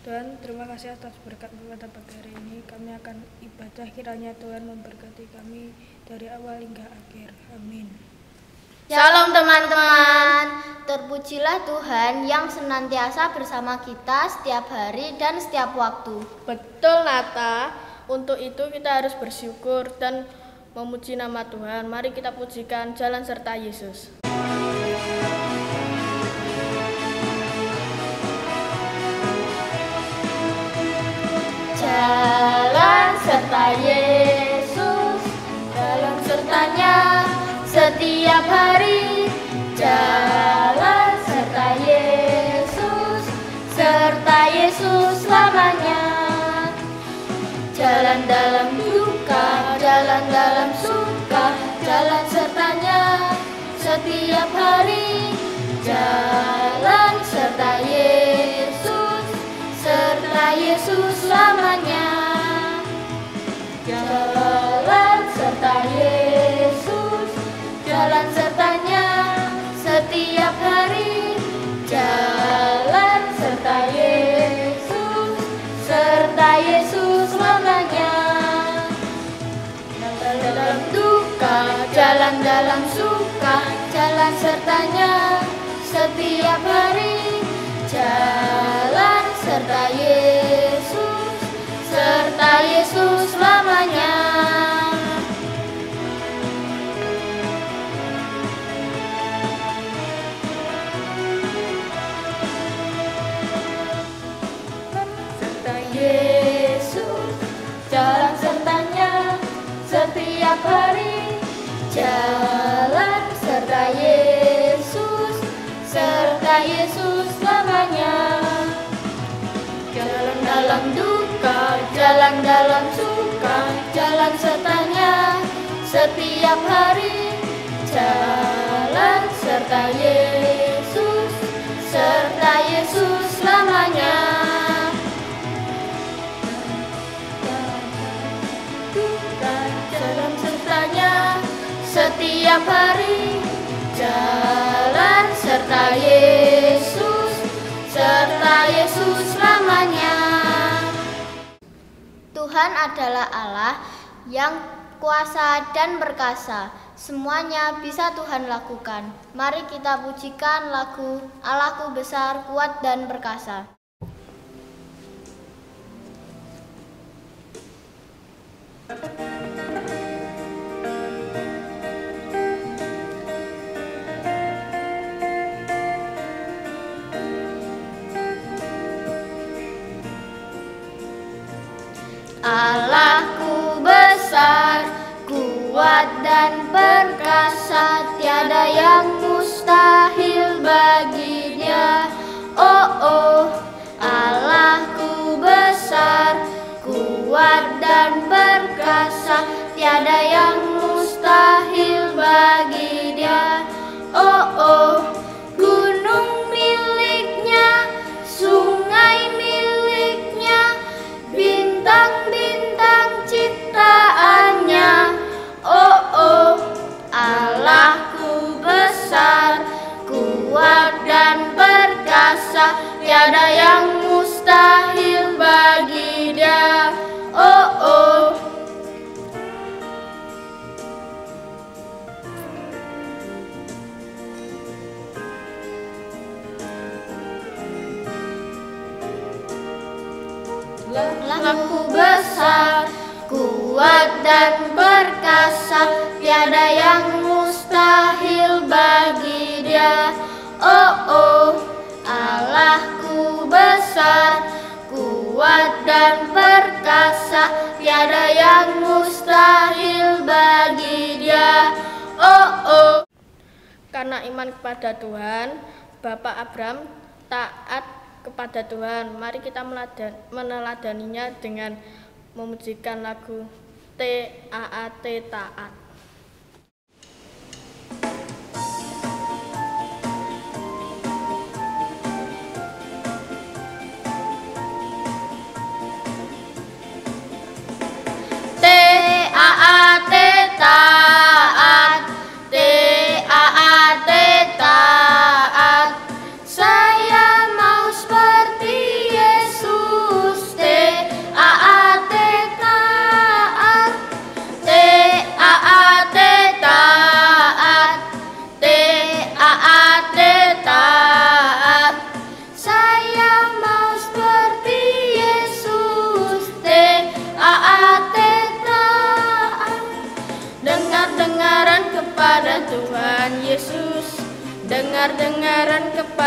Tuhan, terima kasih atas berkat pada pagi hari ini. Kami akan ibadah, kiranya Tuhan memberkati kami dari awal hingga akhir. Amin. Shalom teman-teman, terpujilah Tuhan yang senantiasa bersama kita setiap hari dan setiap waktu. Betul Nata, untuk itu kita harus bersyukur dan memuji nama Tuhan. Mari kita pujikan Jalan Serta Yesus. Jalan serta Yesus, jalan sertanya setiap hari. Jalan serta Yesus selamanya. Jalan dalam duka, jalan dalam suka, jalan sertanya setiap hari. Jalan serta Yesus selamanya. Jalan serta Yesus, jalan sertanya setiap hari. Jalan serta Yesus selamanya. Dalam duka, jalan dalam suka, jalan sertanya setiap hari. Jalan serta Yesus selamanya. Serta Yesus, jalan sertanya setiap hari. Jalan serta Yesus selamanya. Jalan dalam duka, jalan dalam suka, jalan sertanya setiap hari. Jalan serta Yesus selamanya. Jalan sertanya setiap hari. Jalan serta Yesus selamanya. Tuhan adalah Allah yang kuasa dan perkasa. Semuanya bisa Tuhan lakukan. Mari kita pujikan lagu Allahku besar, kuat dan perkasa. Allahku besar, kuat dan perkasa, tiada yang mustahil bagi Dia. Oh, Allahku besar, kuat dan perkasa, tiada yang mustahil bagi Dia. Oh, gunung miliknya, sungai miliknya, bintang-bintang ciptaannya. Oh, Allahku besar, kuat dan perkasa, tiada yang mustahil bagi Dia. Oh, Allahku besar, kuat dan perkasa, tiada yang mustahil bagi Dia. Oh, Allahku besar, kuat dan perkasa, tiada yang mustahil bagi Dia. Oh. Karena iman kepada Tuhan, Bapak Abraham taat kepada Tuhan. Mari kita meneladaninya dengan memujikan lagu TAAT, taat. TAAT taat, TAAT taat. Saya mau seperti Yesus.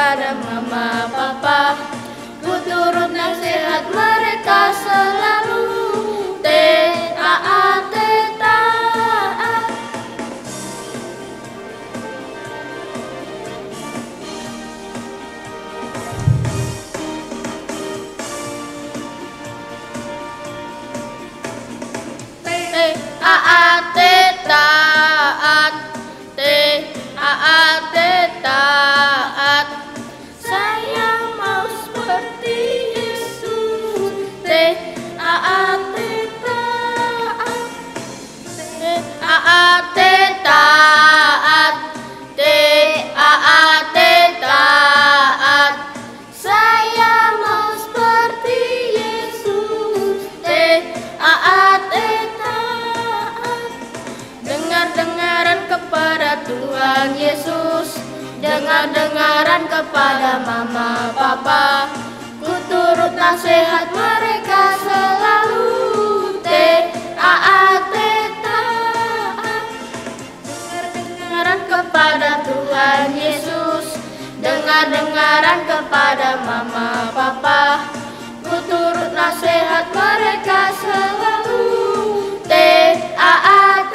kepada mama papa, ku turut nasihat mereka selalu. Taat, taat. Taat. Saya mau seperti Yesus. Taat. Saya mau seperti Yesus. Taat. Dengar-dengaran kepada Tuhan Yesus, dengar-dengaran kepada mama papa, ku turut nasihat mereka selalu. Taat. Dengar-dengaran kepada Tuhan Yesus, dengar-dengaran kepada mama papa, ku turut nasihat mereka selalu. Taat.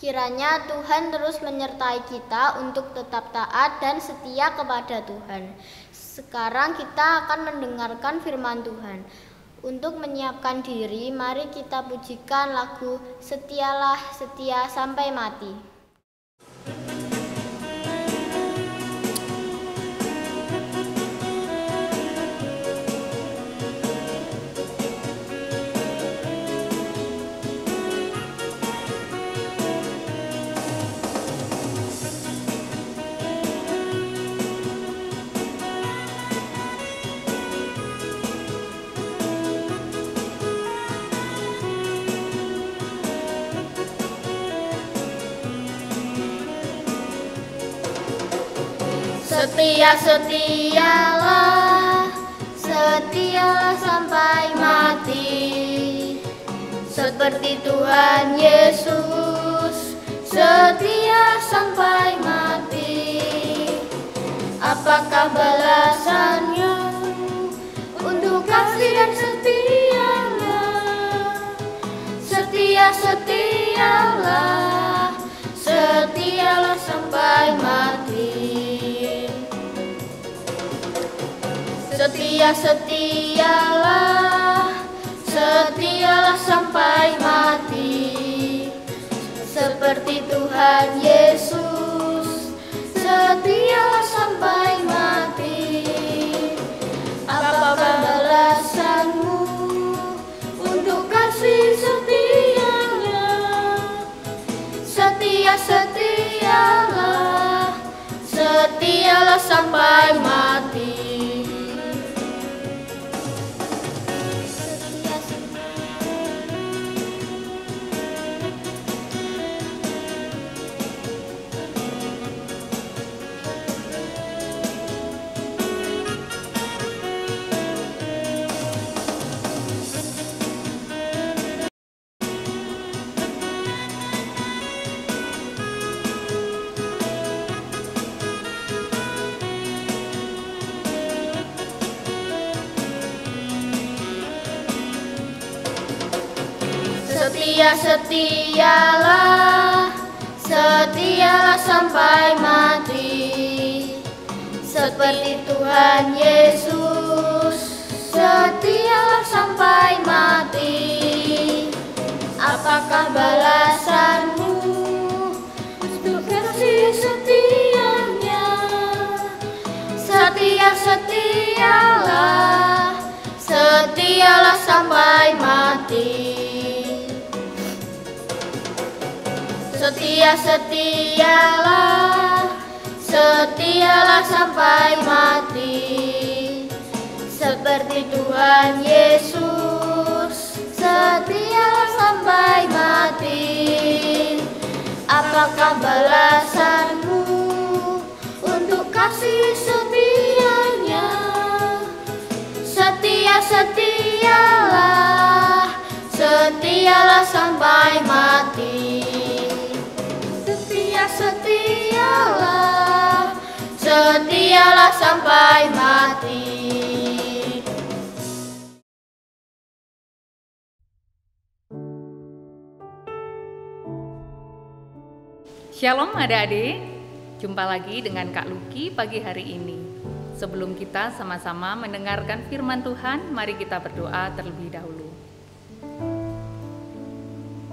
Kiranya Tuhan terus menyertai kita untuk tetap taat dan setia kepada Tuhan. Sekarang kita akan mendengarkan firman Tuhan. Untuk menyiapkan diri, mari kita pujikan lagu Setialah Setia Sampai Mati. Setialah sampai mati, seperti Tuhan Yesus, setia sampai mati. Apakah balasannya untuk kasih dan setianya? Setialah sampai mati. Setialah sampai mati, seperti Tuhan Yesus, setialah sampai mati. Apakah balasanmu untuk kasih setianya? Setialah sampai mati. Setialah sampai mati, seperti Tuhan Yesus, setialah sampai mati. Apakah balasanmu untuk kasih setianya? Setialah sampai mati. Setialah sampai mati, seperti Tuhan Yesus, setialah sampai mati. Apakah balasanmu untuk kasih setianya? sampai mati. Shalom adik-adik, jumpa lagi dengan Kak Luki pagi hari ini. Sebelum kita sama-sama mendengarkan firman Tuhan, mari kita berdoa terlebih dahulu.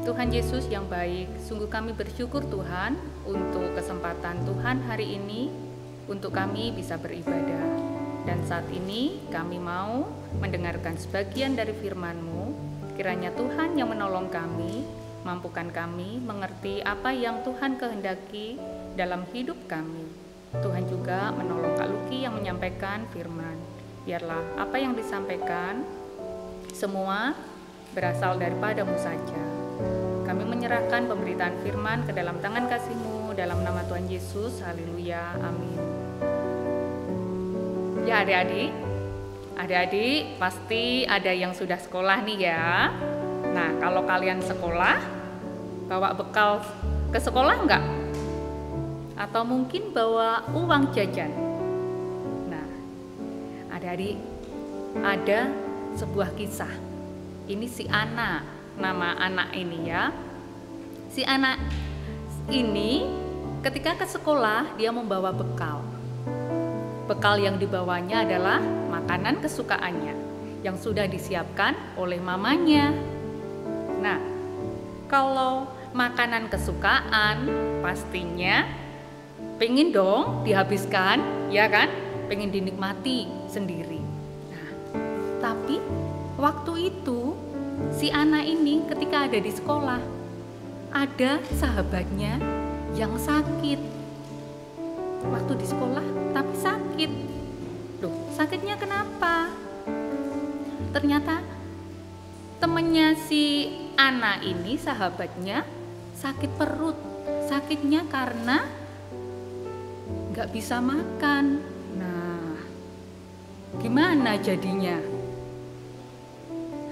Tuhan Yesus yang baik, sungguh kami bersyukur Tuhan untuk kesempatan Tuhan hari ini untuk kami bisa beribadah. Dan saat ini kami mau mendengarkan sebagian dari firman-Mu. Kiranya Tuhan yang menolong kami, mampukan kami mengerti apa yang Tuhan kehendaki dalam hidup kami. Tuhan juga menolong Kak Luki yang menyampaikan firman. Biarlah apa yang disampaikan semua berasal daripada-Mu saja. Kami menyerahkan pemberitaan firman ke dalam tangan kasih-Mu dalam nama Tuhan Yesus. Haleluya. Amin. Ya adik-adik pasti ada yang sudah sekolah nih ya. Nah, kalau kalian sekolah, bawa bekal ke sekolah enggak? Atau mungkin bawa uang jajan? Nah, adik-adik, ada sebuah kisah. Ini si Ana, nama anak ini ya. Si anak ini ketika ke sekolah dia membawa bekal. Bekal yang dibawanya adalah makanan kesukaannya yang sudah disiapkan oleh mamanya. Nah, kalau makanan kesukaan pastinya pengen dong dihabiskan, ya kan? Pengen dinikmati sendiri. Nah, tapi waktu itu si Ana ini ketika ada di sekolah, ada sahabatnya yang sakit. Waktu di sekolah tapi sakit. Loh, sakitnya kenapa? Ternyata temennya si Ana ini, sahabatnya, sakit perut. Sakitnya karena gak bisa makan. Nah, gimana jadinya?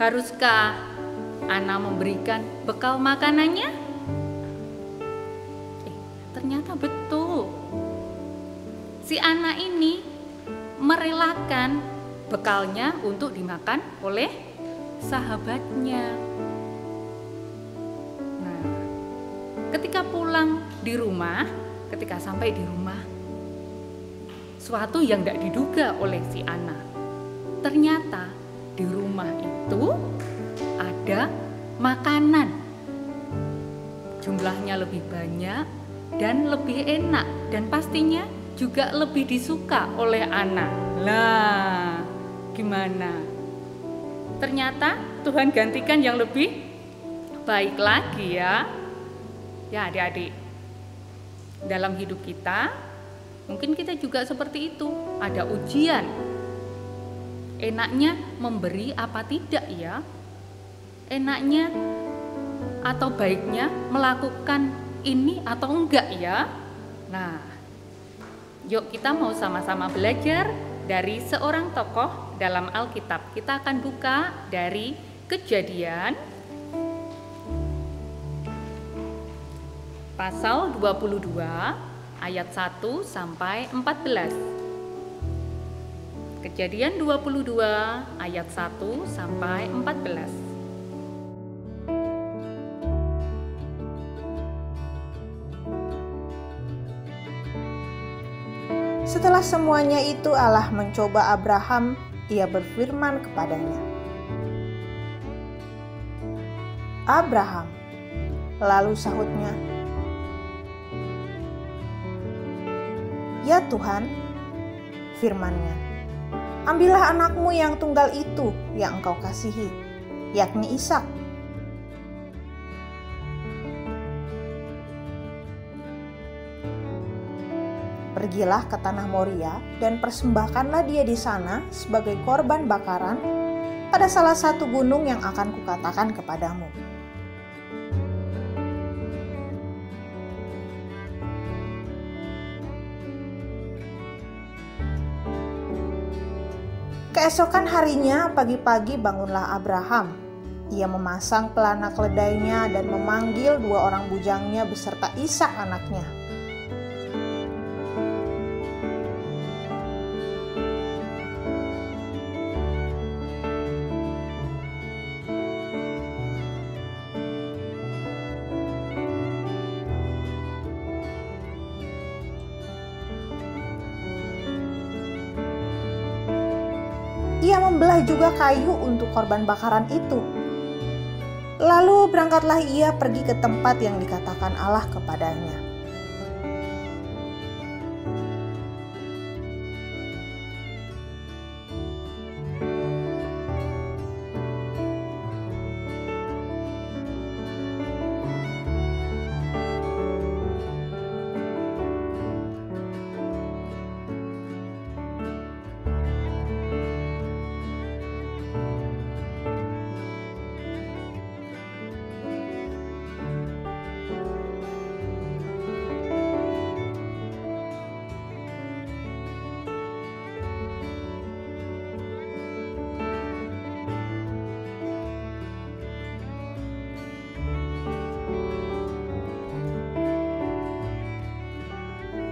Haruskah Ana memberikan bekal makanannya? Ternyata betul. Si Ana ini merelakan bekalnya untuk dimakan oleh sahabatnya. Nah, ketika pulang di rumah, ketika sampai di rumah, suatu yang tidak diduga oleh si Ana. Ternyata di rumah itu ada makanan. Jumlahnya lebih banyak dan lebih enak, dan pastinya juga lebih disuka oleh Ana. Lah, gimana? Ternyata Tuhan gantikan yang lebih baik lagi ya. Ya adik-adik, dalam hidup kita mungkin kita juga seperti itu. Ada ujian. Enaknya memberi apa tidak ya? Enaknya atau baiknya melakukan ini atau enggak ya? Nah, yuk kita mau sama-sama belajar dari seorang tokoh dalam Alkitab. Kita akan buka dari Kejadian pasal 22 ayat 1 sampai 14. Kejadian 22 ayat 1 sampai 14. Setelah semuanya itu Allah mencoba Abraham, Ia berfirman kepadanya, "Abraham." Lalu sahutnya, "Ya Tuhan." Firman-Nya, "Ambillah anakmu yang tunggal itu yang engkau kasihi, yakni Ishak. Pergilah ke tanah Moria dan persembahkanlah dia di sana sebagai korban bakaran pada salah satu gunung yang akan kukatakan kepadamu." Keesokan harinya pagi-pagi bangunlah Abraham. Ia memasang pelana keledainya dan memanggil 2 orang bujangnya beserta Ishak anaknya. menyembelih juga kayu untuk korban bakaran itu. Lalu berangkatlah ia pergi ke tempat yang dikatakan Allah kepadanya.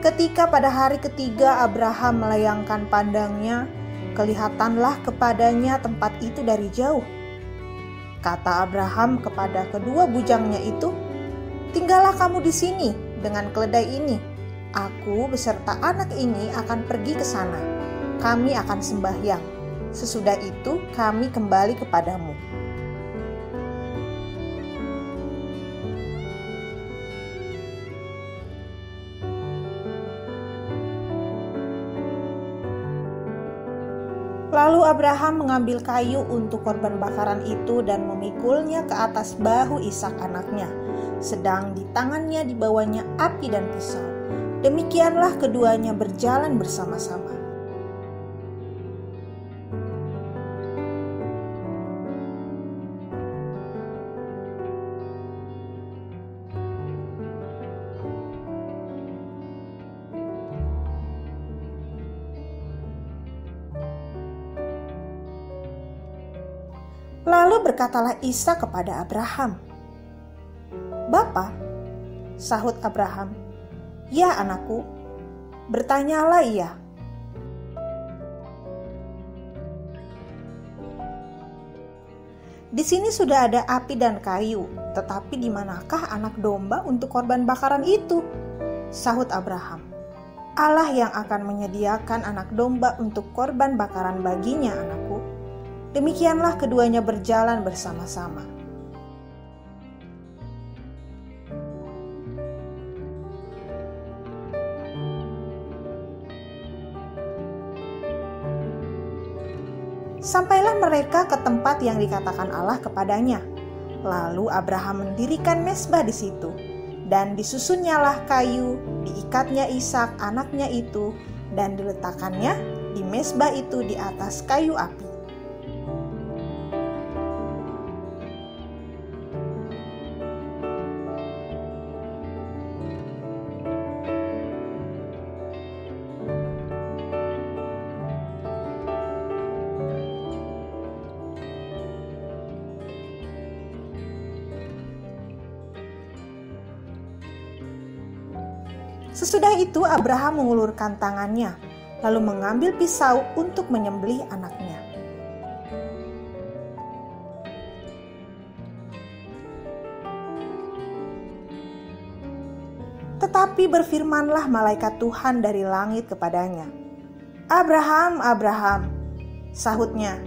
Ketika pada hari ketiga Abraham melayangkan pandangnya, kelihatanlah kepadanya tempat itu dari jauh. Kata Abraham kepada kedua bujangnya itu, "Tinggallah kamu di sini dengan keledai ini. Aku beserta anak ini akan pergi ke sana. Kami akan sembahyang. Sesudah itu kami kembali kepadamu." Lalu Abraham mengambil kayu untuk korban bakaran itu dan memikulnya ke atas bahu Ishak anaknya, sedang di tangannya dibawanya api dan pisau. Demikianlah keduanya berjalan bersama-sama. Lalu berkatalah Ishak kepada Abraham, "Bapa," sahut Abraham. "Ya anakku," bertanyalah ia. "Di sini sudah ada api dan kayu, tetapi di manakah anak domba untuk korban bakaran itu?" sahut Abraham. "Allah yang akan menyediakan anak domba untuk korban bakaran baginya, anakku." Demikianlah keduanya berjalan bersama-sama. Sampailah mereka ke tempat yang dikatakan Allah kepadanya. Lalu Abraham mendirikan mezbah di situ, dan disusunnyalah kayu, diikatnya Ishak anaknya itu, dan diletakkannya di mezbah itu di atas kayu api. Sesudah itu Abraham mengulurkan tangannya, lalu mengambil pisau untuk menyembelih anaknya. Tetapi berfirmanlah malaikat Tuhan dari langit kepadanya, "Abraham, Abraham," sahutnya.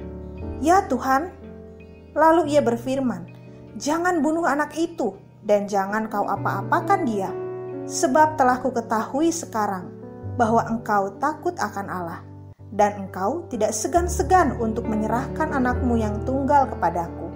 "Ya Tuhan." Lalu ia berfirman, "Jangan bunuh anak itu, dan jangan kau apa-apakan dia. Sebab telah kuketahui sekarang bahwa engkau takut akan Allah, dan engkau tidak segan-segan untuk menyerahkan anakmu yang tunggal kepadaku."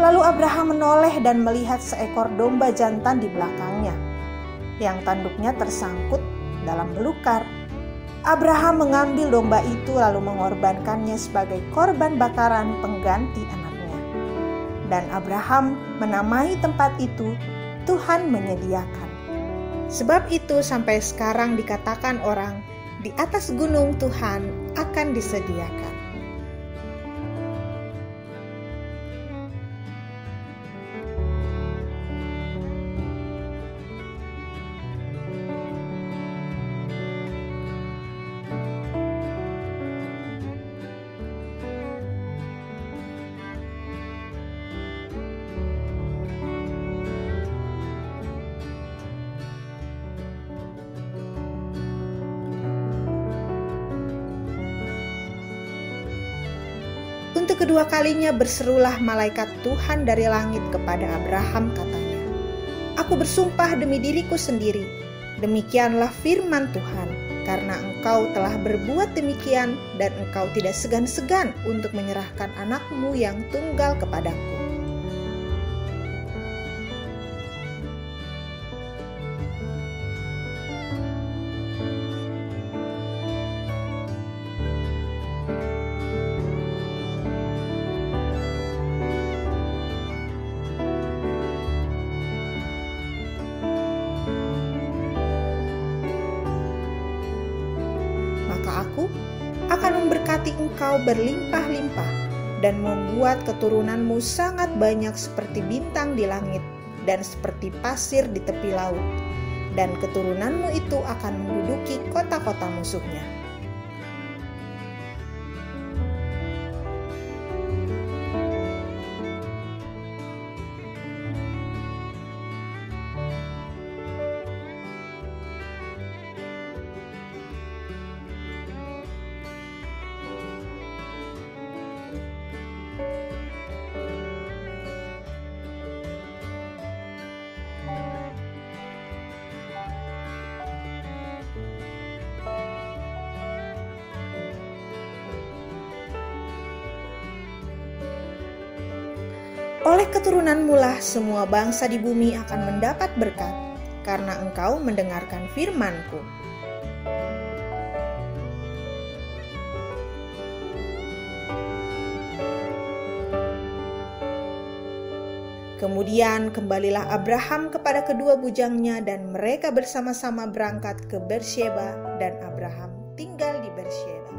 Lalu Abraham menoleh dan melihat seekor domba jantan di belakangnya, yang tanduknya tersangkut dalam belukar. Abraham mengambil domba itu lalu mengorbankannya sebagai korban bakaran pengganti anaknya. Dan Abraham menamai tempat itu Tuhan menyediakan. Sebab itu sampai sekarang dikatakan orang, di atas gunung Tuhan akan disediakan. Untuk kedua kalinya berserulah malaikat Tuhan dari langit kepada Abraham, katanya, "Aku bersumpah demi diriku sendiri, demikianlah firman Tuhan, karena engkau telah berbuat demikian dan engkau tidak segan-segan untuk menyerahkan anakmu yang tunggal kepadaku." Maka aku akan memberkati engkau berlimpah-limpah dan membuat keturunanmu sangat banyak seperti bintang di langit dan seperti pasir di tepi laut. Dan keturunanmu itu akan menduduki kota-kota musuhnya. Oleh keturunanmu lah semua bangsa di bumi akan mendapat berkat, karena engkau mendengarkan firman-Ku. Kemudian kembalilah Abraham kepada kedua bujangnya dan mereka bersama-sama berangkat ke Bersyeba dan Abraham tinggal di Bersyeba.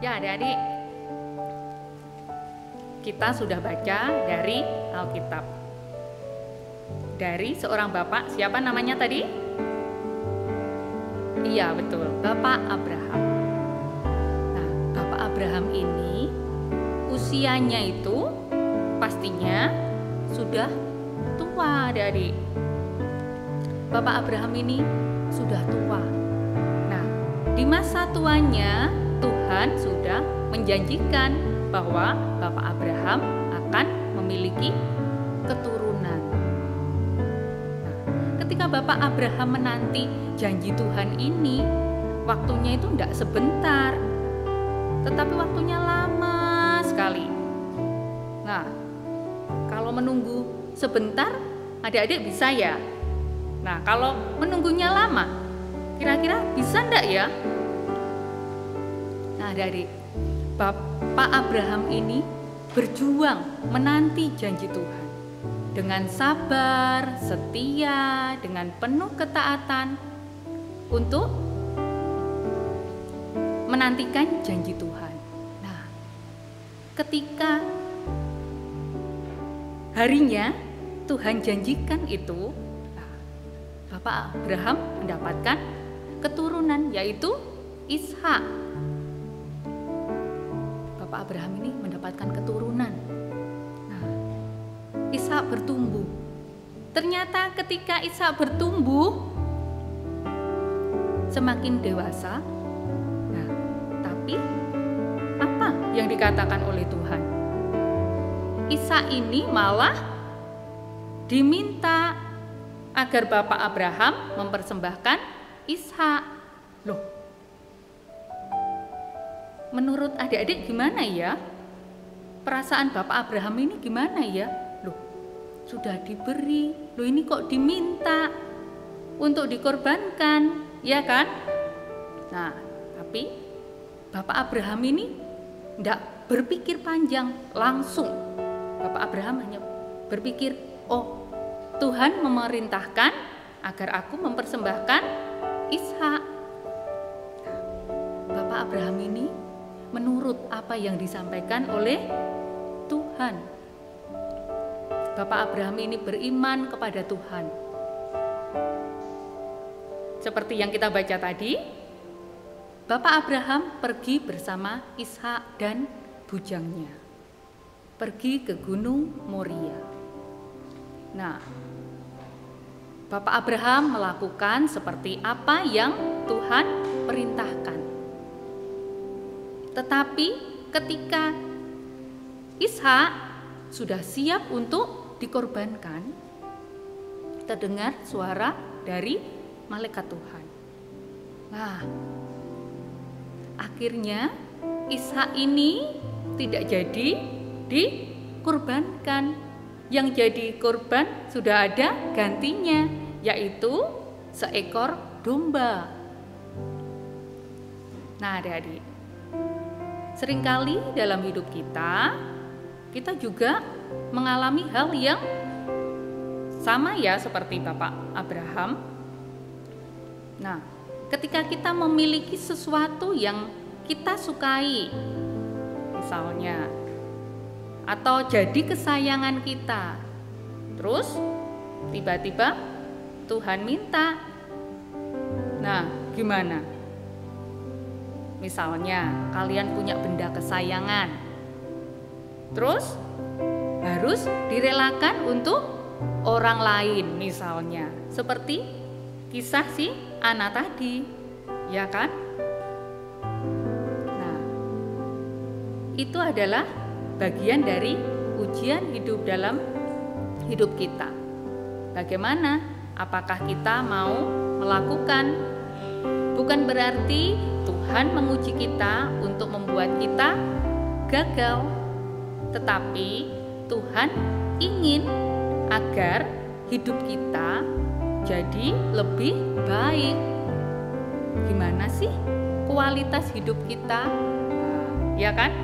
Ya adik-adik, kita sudah baca dari Alkitab. Dari seorang bapak, siapa namanya tadi? Iya betul, Bapak Abraham. Nah, Bapak Abraham ini usianya itu pastinya sudah tua adik-adik. Bapak Abraham ini sudah tua. Nah, di masa tuanya Tuhan sudah menjanjikan bahwa Bapak Abraham akan memiliki keturunan. Nah, ketika Bapak Abraham menanti janji Tuhan ini, waktunya itu tidak sebentar, tetapi waktunya lama sekali. Nah, kalau menunggu sebentar, adik-adik bisa ya? Nah, kalau menunggunya lama, kira-kira bisa enggak ya? Nah, adik-adik, Bapak Abraham ini berjuang menanti janji Tuhan dengan sabar, setia, dengan penuh ketaatan untuk menantikan janji Tuhan. Nah, ketika harinya Tuhan janjikan itu, Bapak Abraham mendapatkan keturunan, yaitu Ishak. Bapak Abraham ini mendapatkan keturunan. Nah, Ishak bertumbuh. Ternyata ketika Ishak bertumbuh, semakin dewasa. Nah, tapi apa yang dikatakan oleh Tuhan? Ishak ini malah diminta agar Bapak Abraham mempersembahkan Ishak. Loh, menurut adik-adik gimana ya? Perasaan Bapak Abraham ini gimana ya? Loh, sudah diberi, loh ini kok diminta untuk dikorbankan, ya kan? Nah, tapi Bapak Abraham ini tidak berpikir panjang, langsung Bapak Abraham hanya berpikir, oh Tuhan memerintahkan agar aku mempersembahkan Ishak. Bapak Abraham ini menurut apa yang disampaikan oleh Tuhan. Bapak Abraham ini beriman kepada Tuhan. Seperti yang kita baca tadi, Bapak Abraham pergi bersama Ishak dan bujangnya. Pergi ke Gunung Moria. Nah, Bapak Abraham melakukan seperti apa yang Tuhan perintahkan. Tetapi ketika Ishak sudah siap untuk dikorbankan, terdengar suara dari malaikat Tuhan. Nah, akhirnya Ishak ini tidak jadi dikorbankan. Yang jadi korban sudah ada gantinya, yaitu seekor domba. Nah, adik-adik, seringkali dalam hidup kita juga mengalami hal yang sama ya seperti Bapak Abraham. Nah, ketika kita memiliki sesuatu yang kita sukai, misalnya, atau jadi kesayangan kita, terus tiba-tiba Tuhan minta. Nah, gimana? Misalnya kalian punya benda kesayangan, terus harus direlakan untuk orang lain, misalnya seperti kisah si Ana tadi, ya kan? Nah, itu adalah bagian dari ujian hidup dalam hidup kita. Bagaimana? Apakah kita mau melakukan? Bukan berarti Tuhan menguji kita untuk membuat kita gagal, tetapi Tuhan ingin agar hidup kita jadi lebih baik. Gimana sih kualitas hidup kita? Ya kan?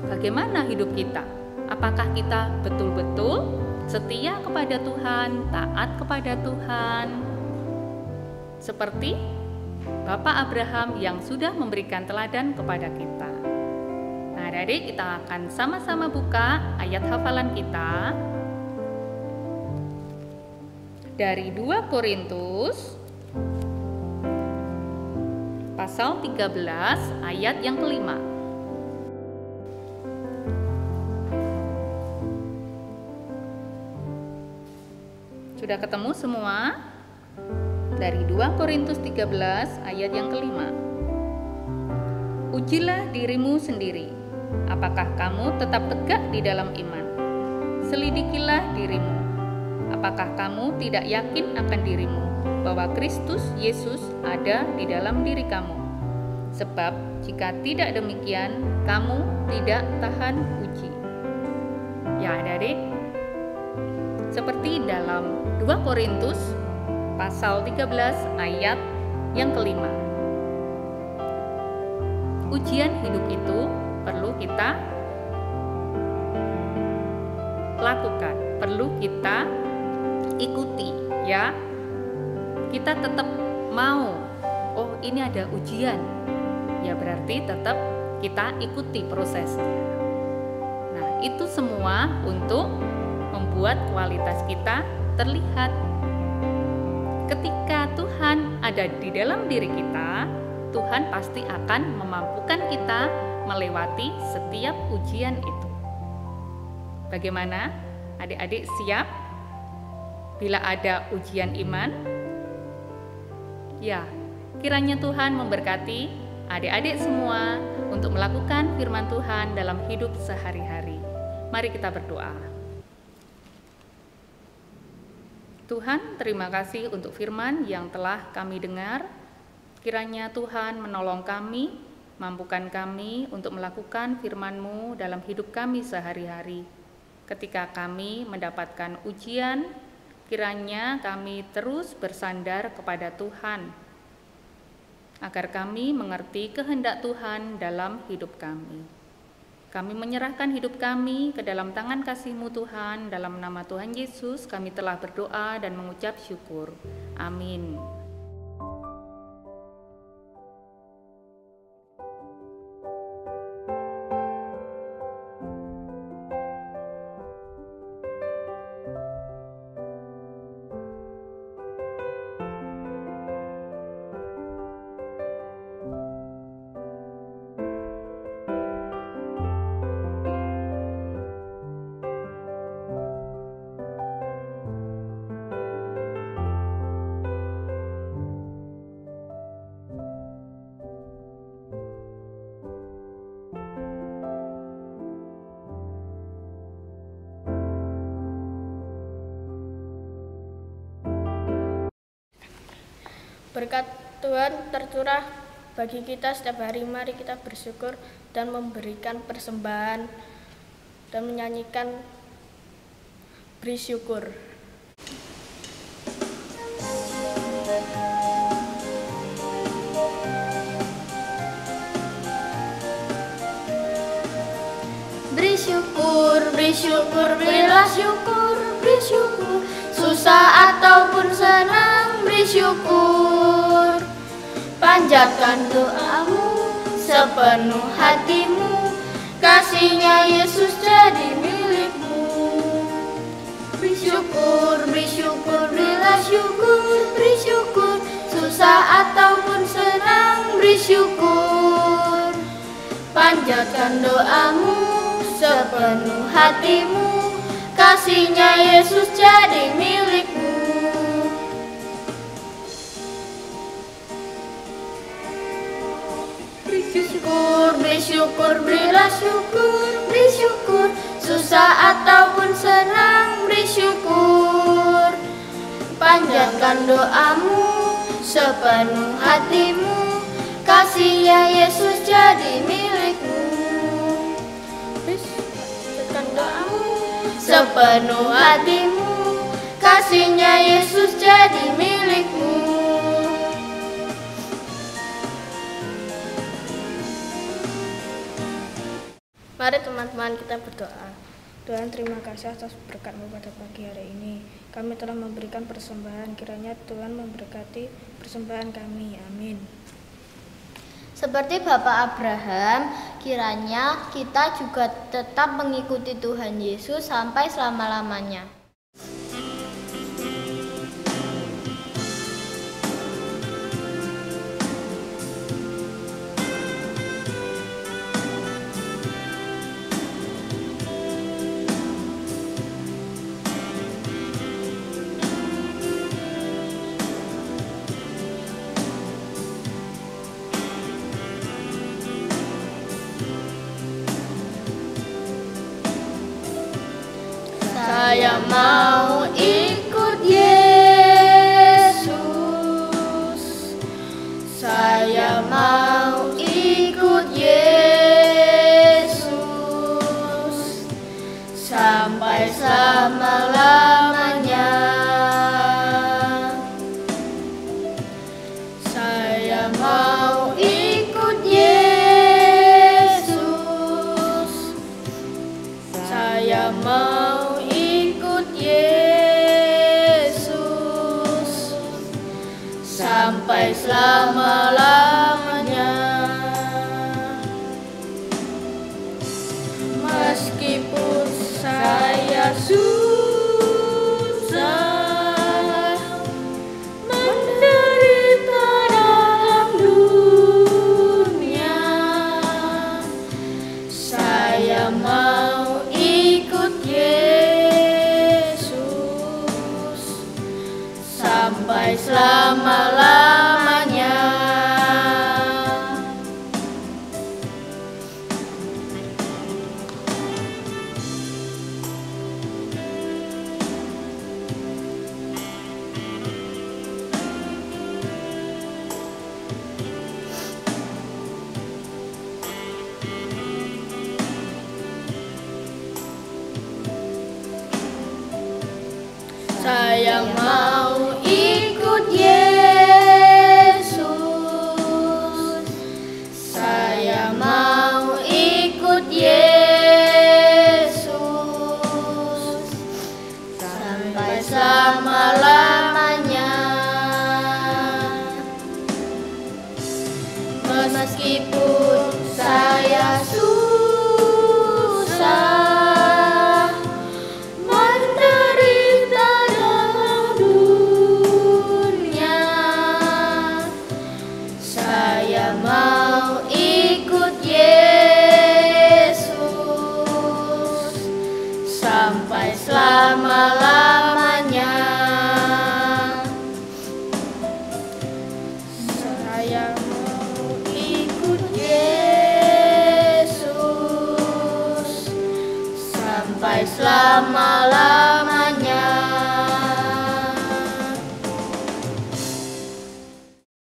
Bagaimana hidup kita? Apakah kita betul-betul setia kepada Tuhan, taat kepada Tuhan? Seperti Bapak Abraham yang sudah memberikan teladan kepada kita. Nah, adik-adik, kita akan sama-sama buka ayat hafalan kita dari 2 Korintus pasal 13 ayat yang kelima. Sudah ketemu semua? Dari 2 Korintus 13 ayat yang kelima. Ujilah dirimu sendiri, apakah kamu tetap tegak di dalam iman? Selidikilah dirimu, apakah kamu tidak yakin akan dirimu bahwa Kristus Yesus ada di dalam diri kamu? Sebab jika tidak demikian, kamu tidak tahan uji. Ya, adik-adik, seperti dalam 2 Korintus pasal 13 ayat yang kelima. Ujian hidup itu perlu kita lakukan, perlu kita ikuti, ya. Kita tetap mau, oh ini ada ujian, ya berarti tetap kita ikuti prosesnya. Nah, itu semua untuk membuat kualitas kita terlihat. Ketika Tuhan ada di dalam diri kita, Tuhan pasti akan memampukan kita melewati setiap ujian itu. Bagaimana? Adik-adik siap bila ada ujian iman? Ya, kiranya Tuhan memberkati adik-adik semua untuk melakukan firman Tuhan dalam hidup sehari-hari. Mari kita berdoa. Tuhan, terima kasih untuk firman yang telah kami dengar. Kiranya Tuhan menolong kami mampukan kami untuk melakukan firman-Mu dalam hidup kami sehari-hari. Ketika kami mendapatkan ujian, kiranya kami terus bersandar kepada Tuhan, agar kami mengerti kehendak Tuhan dalam hidup kami. Kami menyerahkan hidup kami ke dalam tangan kasih-Mu Tuhan. Dalam nama Tuhan Yesus kami telah berdoa dan mengucap syukur. Amin. Berkat Tuhan tercurah bagi kita setiap hari. Mari kita bersyukur dan memberikan persembahan dan menyanyikan beri syukur. Beri syukur, berilah syukur, beri syukur. Susah ataupun senang, beri syukur. Panjatkan doamu sepenuh hatimu, kasih-Nya Yesus jadi milikmu. Beri syukur, berilah syukur, beri syukur. Susah ataupun senang, beri syukur. Panjatkan doamu sepenuh hatimu, kasih-Nya Yesus jadi milikmu. Beri syukur, berilah syukur, beri syukur. Susah ataupun senang, beri syukur. Panjatkan doamu sepenuh hatimu, kasih-Nya Yesus jadi milikmu. Panjatkan doamu sepenuh hatimu, kasih-Nya Yesus jadi milikmu. Mari teman-teman kita berdoa. Tuhan, terima kasih atas berkat-Mu pada pagi hari ini. Kami telah memberikan persembahan, kiranya Tuhan memberkati persembahan kami. Amin. Seperti Bapak Abraham, kiranya kita juga tetap mengikuti Tuhan Yesus sampai selama-lamanya. Saya mau ikut Yesus. Saya mau ikut Yesus sampai selama-lamanya. Saya mau ikut Yesus. Saya mau Yesus sampai selama-lamanya. Meskipun saya susah menderita dalam dunia, saya mau ikut sampai selama-lamanya. Saya mau ikut Yesus. Saya mau ikut Yesus sampai selama-lamanya. Meskipun saya susah menderita dalam dunia, saya mau ikut Yesus sampai selama-lamanya. Saya mau ikut Yesus sampai selama-lamanya.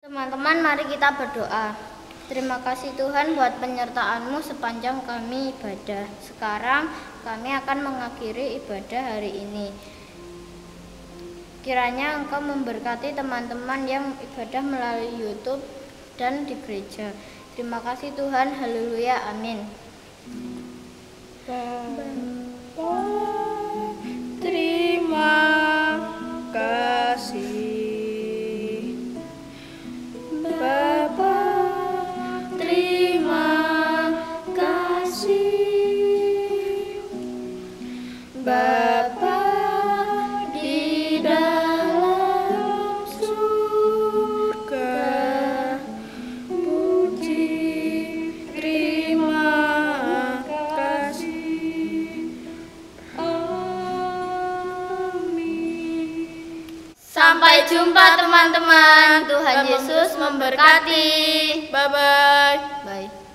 Teman-teman, mari kita berdoa. Terima kasih Tuhan buat penyertaan-Mu sepanjang kami ibadah. Sekarang kami akan mengakhiri ibadah hari ini. Kiranya Engkau memberkati teman-teman yang ibadah melalui YouTube dan di gereja. Terima kasih Tuhan, haleluya, amin. Terima kasih Bapa, terima kasih Bapa di dalam surga. Puji, terima kasih. Amin. Sampai jumpa teman-teman. Tuhan Yesus memberkati. Bye-bye. Bye.